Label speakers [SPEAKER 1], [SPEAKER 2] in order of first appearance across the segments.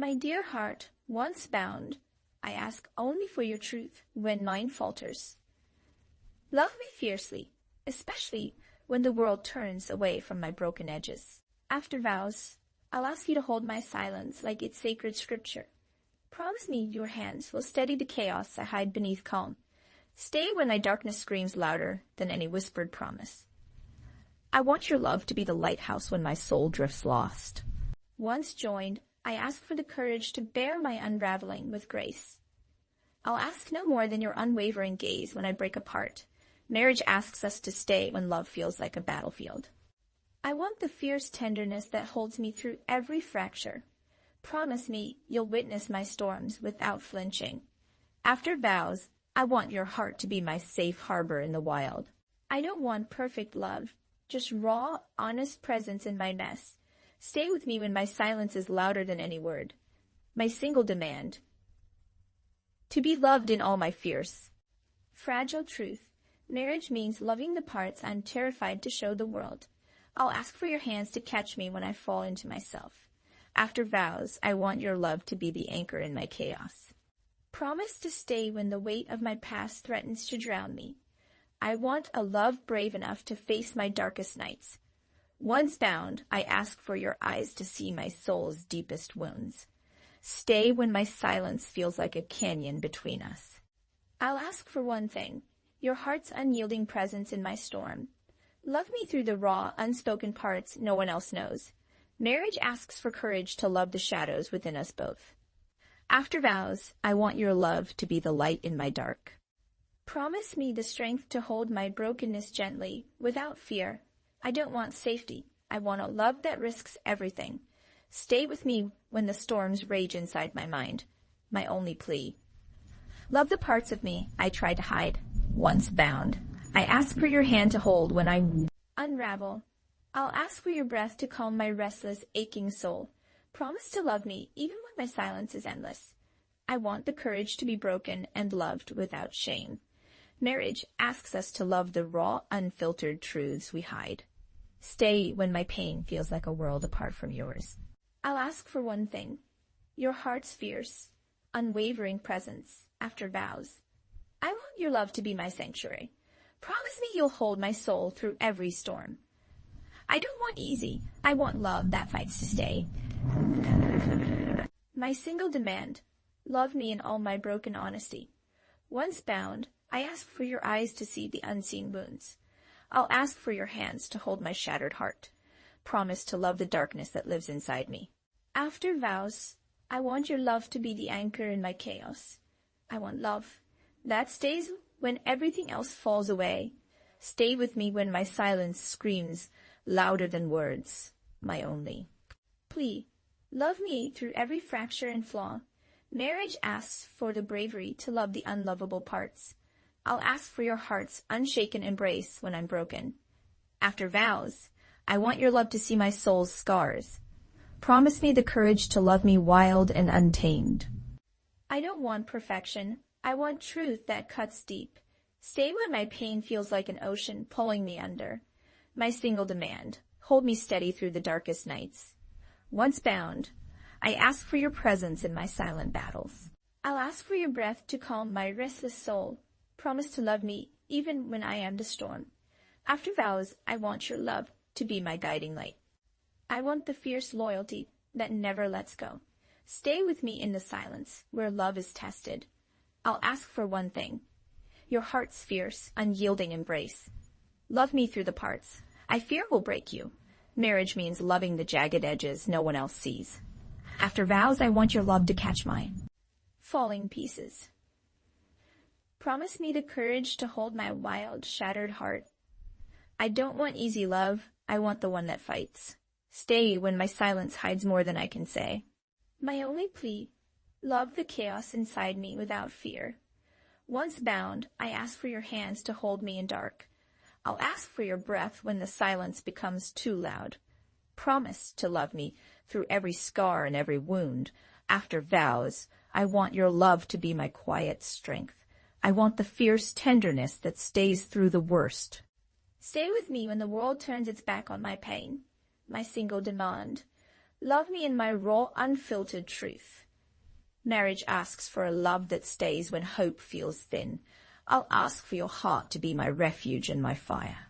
[SPEAKER 1] My dear heart, once bound, I ask only for your truth when mine falters. Love me fiercely, especially when the world turns away from my broken edges. After vows, I'll ask you to hold my silence like it's sacred scripture. Promise me your hands will steady the chaos I hide beneath calm. Stay when my darkness screams louder than any whispered promise. I want your love to be the lighthouse when my soul drifts lost. Once joined, I ask for the courage to bear my unraveling with grace. I'll ask no more than your unwavering gaze when I break apart. Marriage asks us to stay when love feels like a battlefield. I want the fierce tenderness that holds me through every fracture. Promise me you'll witness my storms without flinching. After vows, I want your heart to be my safe harbor in the wild. I don't want perfect love, just raw, honest presence in my mess. Stay with me when my silence is louder than any word. My single demand: to be loved in all my fierce, fragile truth. Marriage means loving the parts I'm terrified to show the world. I'll ask for your hands to catch me when I fall into myself. After vows, I want your love to be the anchor in my chaos. Promise to stay when the weight of my past threatens to drown me. I want a love brave enough to face my darkest nights. Once bound, I ask for your eyes to see my soul's deepest wounds. Stay when my silence feels like a canyon between us. I'll ask for one thing: your heart's unyielding presence in my storm. Love me through the raw, unspoken parts no one else knows. Marriage asks for courage to love the shadows within us both. After vows, I want your love to be the light in my dark. Promise me the strength to hold my brokenness gently, without fear. I don't want safety. I want a love that risks everything. Stay with me when the storms rage inside my mind. My only plea: love the parts of me I try to hide. Once bound, I ask for your hand to hold when I unravel. I'll ask for your breath to calm my restless, aching soul. Promise to love me even when my silence is endless. I want the courage to be broken and loved without shame. Marriage asks us to love the raw, unfiltered truths we hide. Stay when my pain feels like a world apart from yours. I'll ask for one thing: your heart's fierce, unwavering presence after vows. I want your love to be my sanctuary. Promise me you'll hold my soul through every storm. I don't want easy. I want love that fights to stay. My single demand: love me in all my broken honesty. Once bound, I ask for your eyes to see the unseen wounds. I'll ask for your hands to hold my shattered heart. Promise to love the darkness that lives inside me. After vows, I want your love to be the anchor in my chaos. I want love that stays when everything else falls away. Stay with me when my silence screams louder than words. My only plea: love me through every fracture and flaw. Marriage asks for the bravery to love the unlovable parts. I'll ask for your heart's unshaken embrace when I'm broken. After vows, I want your love to see my soul's scars. Promise me the courage to love me wild and untamed. I don't want perfection. I want truth that cuts deep. Stay when my pain feels like an ocean pulling me under. My single demand: hold me steady through the darkest nights. Once bound, I ask for your presence in my silent battles. I'll ask for your breath to calm my restless soul. Promise to love me even when I am the storm. After vows, I want your love to be my guiding light. I want the fierce loyalty that never lets go. Stay with me in the silence where love is tested. I'll ask for one thing: your heart's fierce, unyielding embrace. Love me through the parts I fear will break you. Marriage means loving the jagged edges no one else sees. After vows, I want your love to catch my falling pieces. Promise me the courage to hold my wild, shattered heart. I don't want easy love. I want the one that fights. Stay when my silence hides more than I can say. My only plea: love the chaos inside me without fear. Once bound, I ask for your hands to hold me in dark. I'll ask for your breath when the silence becomes too loud. Promise to love me through every scar and every wound. After vows, I want your love to be my quiet strength. I want the fierce tenderness that stays through the worst. Stay with me when the world turns its back on my pain. My single demand: Love me in my raw, unfiltered truth. Marriage asks for a love that stays when hope feels thin. I'll ask for your heart to be my refuge and my fire.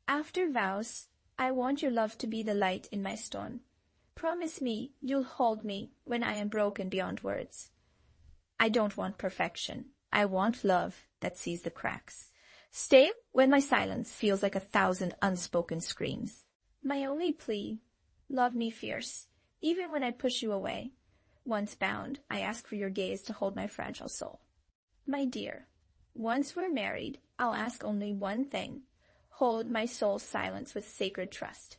[SPEAKER 1] After vows, I want your love to be the light in my storm. Promise me you'll hold me when I am broken beyond words. I don't want perfection. I want love that sees the cracks. Stay when my silence feels like 1,000 unspoken screams. My only plea, love me fierce, even when I push you away. Once bound, I ask for your gaze to hold my fragile soul. My dear, once we're married, I'll ask only one thing. Hold my soul's silence with sacred trust.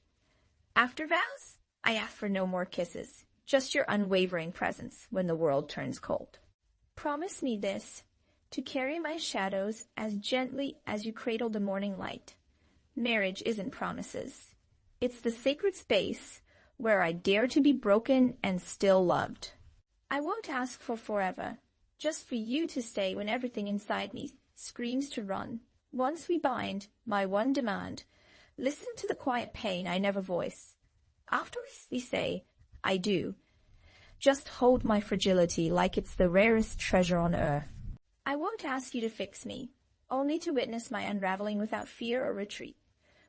[SPEAKER 1] After vows, I ask for no more kisses, just your unwavering presence when the world turns cold. Promise me this, to carry my shadows as gently as you cradle the morning light. Marriage isn't promises. It's the sacred space where I dare to be broken and still loved. I won't ask for forever, just for you to stay when everything inside me screams to run. Once we bind, my one demand, listen to the quiet pain I never voice. After we say, I do, just hold my fragility like it's the rarest treasure on earth. I won't ask you to fix me, only to witness my unraveling without fear or retreat.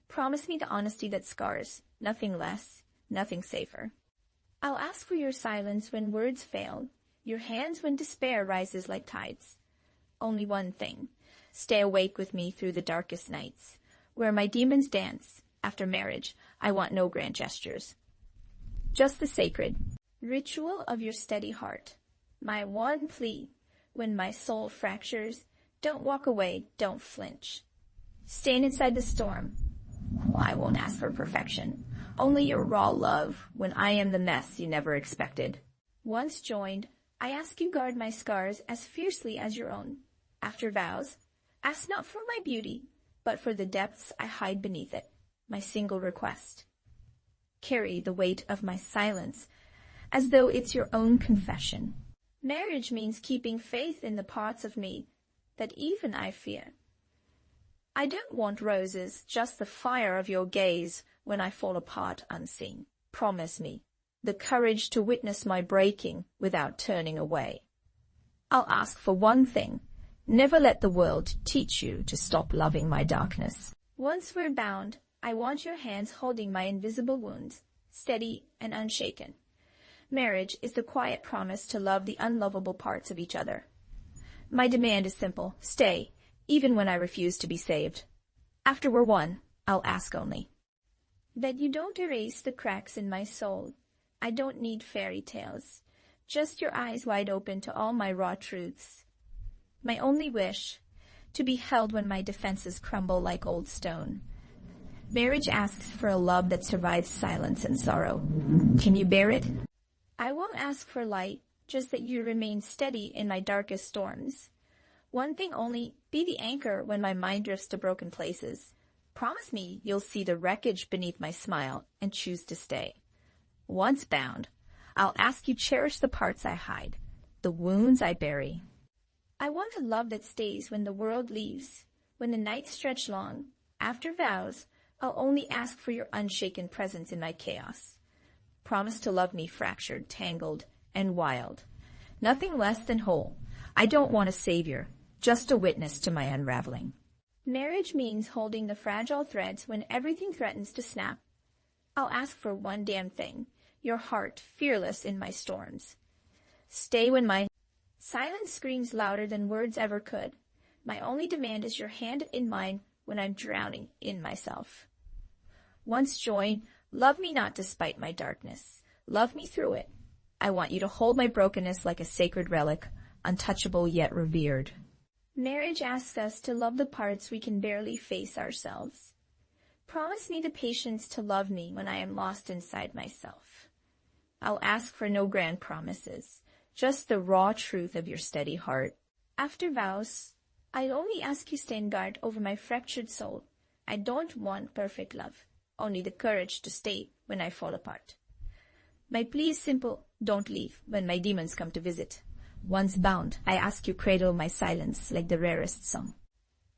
[SPEAKER 1] Promise me the honesty that scars, nothing less, nothing safer. I'll ask for your silence when words fail, your hands when despair rises like tides. Only one thing. Stay awake with me through the darkest nights. Where my demons dance, after marriage, I want no grand gestures. Just the sacred ritual of your steady heart. My one plea, when my soul fractures, don't walk away, don't flinch. Stand inside the storm. I won't ask for perfection, only your raw love when I am the mess you never expected. Once joined, I ask you guard my scars as fiercely as your own. After vows, ask not for my beauty, but for the depths I hide beneath it, my single request. Carry the weight of my silence as though it's your own confession. Marriage means keeping faith in the parts of me that even I fear. I don't want roses, just the fire of your gaze when I fall apart unseen. Promise me the courage to witness my breaking without turning away. I'll ask for one thing. Never let the world teach you to stop loving my darkness. Once we're bound, I want your hands holding my invisible wounds, steady and unshaken. Marriage is the quiet promise to love the unlovable parts of each other. My demand is simple. Stay, even when I refuse to be saved. After we're one, I'll ask only that you don't erase the cracks in my soul. I don't need fairy tales, just your eyes wide open to all my raw truths. My only wish, to be held when my defenses crumble like old stone. Marriage asks for a love that survives silence and sorrow. Can you bear it? I won't ask for light, just that you remain steady in my darkest storms. One thing only, be the anchor when my mind drifts to broken places. Promise me you'll see the wreckage beneath my smile and choose to stay. Once bound, I'll ask you cherish the parts I hide, the wounds I bury. I want a love that stays when the world leaves, when the nights stretch long. After vows, I'll only ask for your unshaken presence in my chaos. Promise to love me fractured, tangled, and wild. Nothing less than whole. I don't want a savior, just a witness to my unraveling. Marriage means holding the fragile threads when everything threatens to snap. I'll ask for one damn thing, your heart fearless in my storms. Stay when my silence screams louder than words ever could. My only demand is your hand in mine when I'm drowning in myself. Once joined, love me not despite my darkness. Love me through it. I want you to hold my brokenness like a sacred relic, untouchable yet revered. Marriage asks us to love the parts we can barely face ourselves. Promise me the patience to love me when I am lost inside myself. I'll ask for no grand promises, just the raw truth of your steady heart. After vows, I'll only ask you stand guard over my fractured soul. I don't want perfect love, only the courage to stay when I fall apart. My plea is simple, don't leave when my demons come to visit. Once bound, I ask you cradle my silence like the rarest song.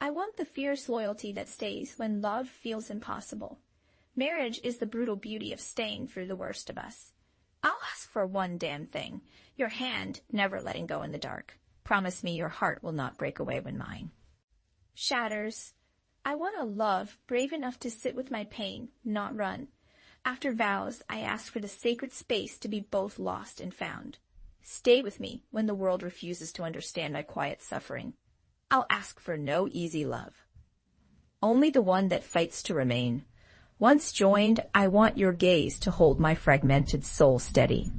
[SPEAKER 1] I want the fierce loyalty that stays when love feels impossible. Marriage is the brutal beauty of staying through the worst of us. I'll ask for one damn thing. Your hand never letting go in the dark. Promise me your heart will not break away when mine shatters. I want a love brave enough to sit with my pain, not run. After vows, I ask for the sacred space to be both lost and found. Stay with me when the world refuses to understand my quiet suffering. I'll ask for no easy love, only the one that fights to remain. Once joined, I want your gaze to hold my fragmented soul steady.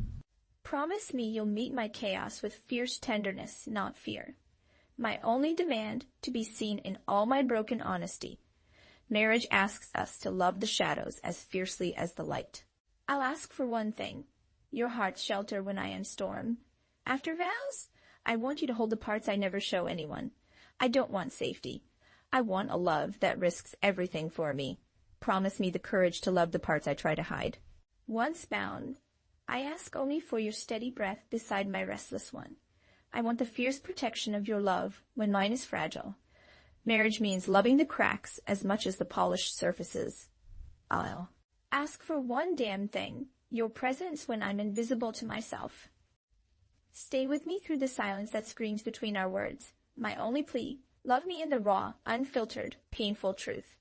[SPEAKER 1] Promise me you'll meet my chaos with fierce tenderness, not fear. My only demand, to be seen in all my broken honesty. Marriage asks us to love the shadows as fiercely as the light. I'll ask for one thing, your heart's shelter when I am storm. After vows, I want you to hold the parts I never show anyone. I don't want safety. I want a love that risks everything for me. Promise me the courage to love the parts I try to hide. Once bound, I ask only for your steady breath beside my restless one. I want the fierce protection of your love when mine is fragile. Marriage means loving the cracks as much as the polished surfaces. I'll ask for one damn thing, your presence when I'm invisible to myself. Stay with me through the silence that screams between our words. My only plea, love me in the raw, unfiltered, painful truth.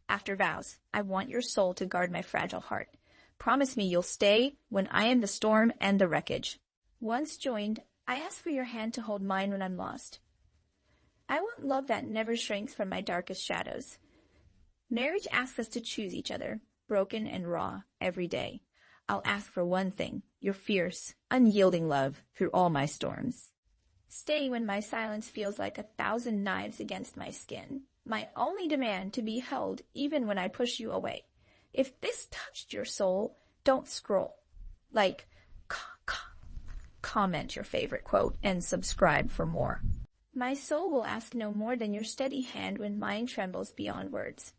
[SPEAKER 1] After vows, I want your soul to guard my fragile heart. Promise me you'll stay when I am the storm and the wreckage. Once joined, I ask for your hand to hold mine when I'm lost. I want love that never shrinks from my darkest shadows. Marriage asks us to choose each other, broken and raw, every day. I'll ask for one thing, your fierce, unyielding love through all my storms. Stay when my silence feels like 1,000 knives against my skin. My only demand to be held even when I push you away. If this touched your soul, don't scroll. Like, comment your favorite quote, and subscribe for more. My soul will ask no more than your steady hand when mine trembles beyond words.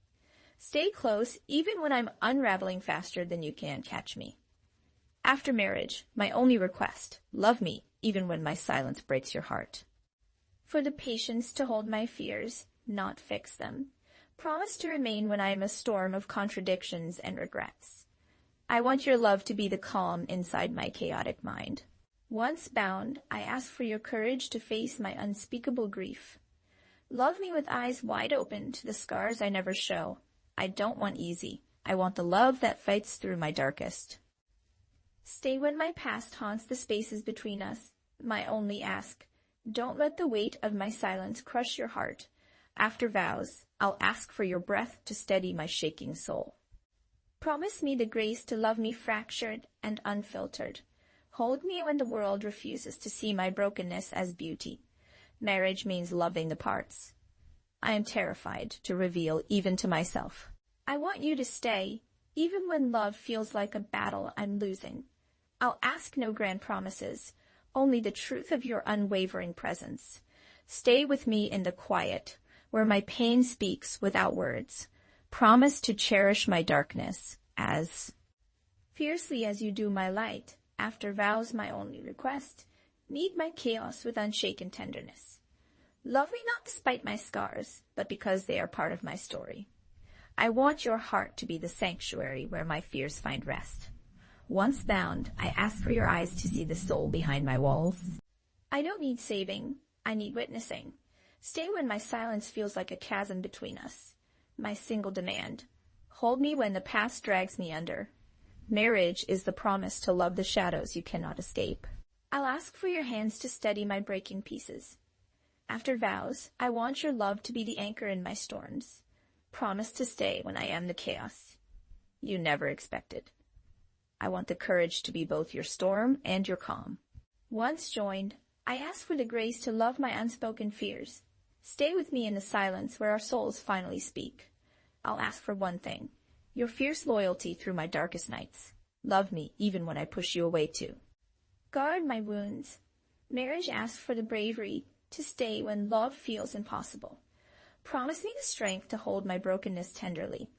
[SPEAKER 1] Stay close even when I'm unraveling faster than you can catch me. After marriage, my only request, love me even when my silence breaks your heart. For the patience to hold my fears, not fix them. Promise to remain when I am a storm of contradictions and regrets. I want your love to be the calm inside my chaotic mind. Once bound, I ask for your courage to face my unspeakable grief. Love me with eyes wide open to the scars I never show. I don't want easy. I want the love that fights through my darkest. Stay when my past haunts the spaces between us. My only ask, don't let the weight of my silence crush your heart. After vows, I'll ask for your breath to steady my shaking soul. Promise me the grace to love me fractured and unfiltered. Hold me when the world refuses to see my brokenness as beauty. Marriage means loving the parts I am terrified to reveal even to myself. I want you to stay, even when love feels like a battle I'm losing. I'll ask no grand promises, only the truth of your unwavering presence. Stay with me in the quiet, where my pain speaks without words. Promise to cherish my darkness as fiercely as you do my light. After vows, my only request, meet my chaos with unshaken tenderness. Love me not despite my scars, but because they are part of my story. I want your heart to be the sanctuary where my fears find rest. Once bound, I ask for your eyes to see the soul behind my walls. I don't need saving, I need witnessing. Stay when my silence feels like a chasm between us. My single demand, hold me when the past drags me under. Marriage is the promise to love the shadows you cannot escape. I'll ask for your hands to steady my breaking pieces. After vows, I want your love to be the anchor in my storms. Promise to stay when I am the chaos you never expected. I want the courage to be both your storm and your calm. Once joined, I ask for the grace to love my unspoken fears. Stay with me in the silence where our souls finally speak. I'll ask for one thing, your fierce loyalty through my darkest nights. Love me even when I push you away too. Guard my wounds. Marriage asks for the bravery to stay when love feels impossible. Promise me the strength to hold my brokenness tenderly.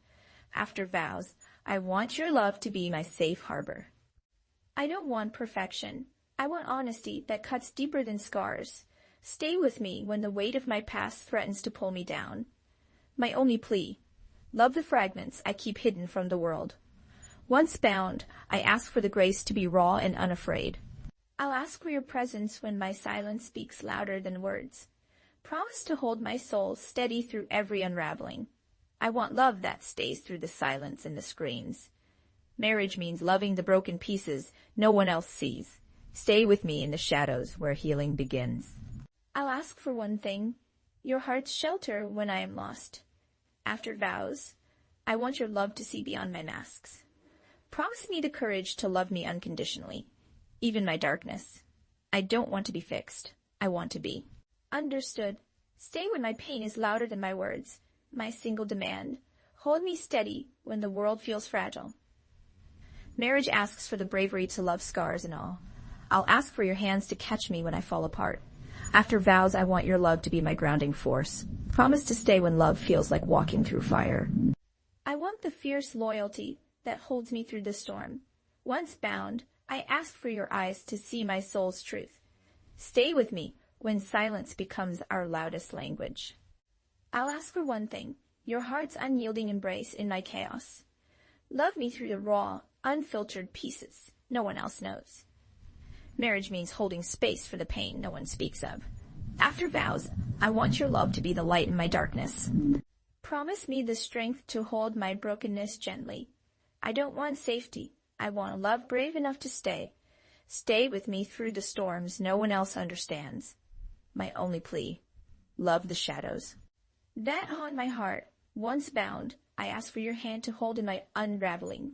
[SPEAKER 1] After vows, I want your love to be my safe harbor. I don't want perfection. I want honesty that cuts deeper than scars. Stay with me when the weight of my past threatens to pull me down. My only plea, love the fragments I keep hidden from the world. Once bound, I ask for the grace to be raw and unafraid. I'll ask for your presence when my silence speaks louder than words. Promise to hold my soul steady through every unraveling. I want love that stays through the silence and the screams. Marriage means loving the broken pieces no one else sees. Stay with me in the shadows where healing begins. I'll ask for one thing, your heart's shelter when I am lost. After vows, I want your love to see beyond my masks. Promise me the courage to love me unconditionally, even my darkness. I don't want to be fixed. I want to be. Understood. Stay when my pain is louder than my words. My single demand. Hold me steady when the world feels fragile. Marriage asks for the bravery to love scars and all. I'll ask for your hands to catch me when I fall apart. After vows, I want your love to be my grounding force. Promise to stay when love feels like walking through fire. I want the fierce loyalty that holds me through the storm. Once bound, I ask for your eyes to see my soul's truth. Stay with me when silence becomes our loudest language. I'll ask for one thing, your heart's unyielding embrace in my chaos. Love me through the raw, unfiltered pieces no one else knows. Marriage means holding space for the pain no one speaks of. After vows, I want your love to be the light in my darkness. Promise me the strength to hold my brokenness gently. I don't want safety. I want a love brave enough to stay. Stay with me through the storms no one else understands. My only plea, love the shadows. That haunt my heart. Once bound, I ask for your hand to hold in my unraveling.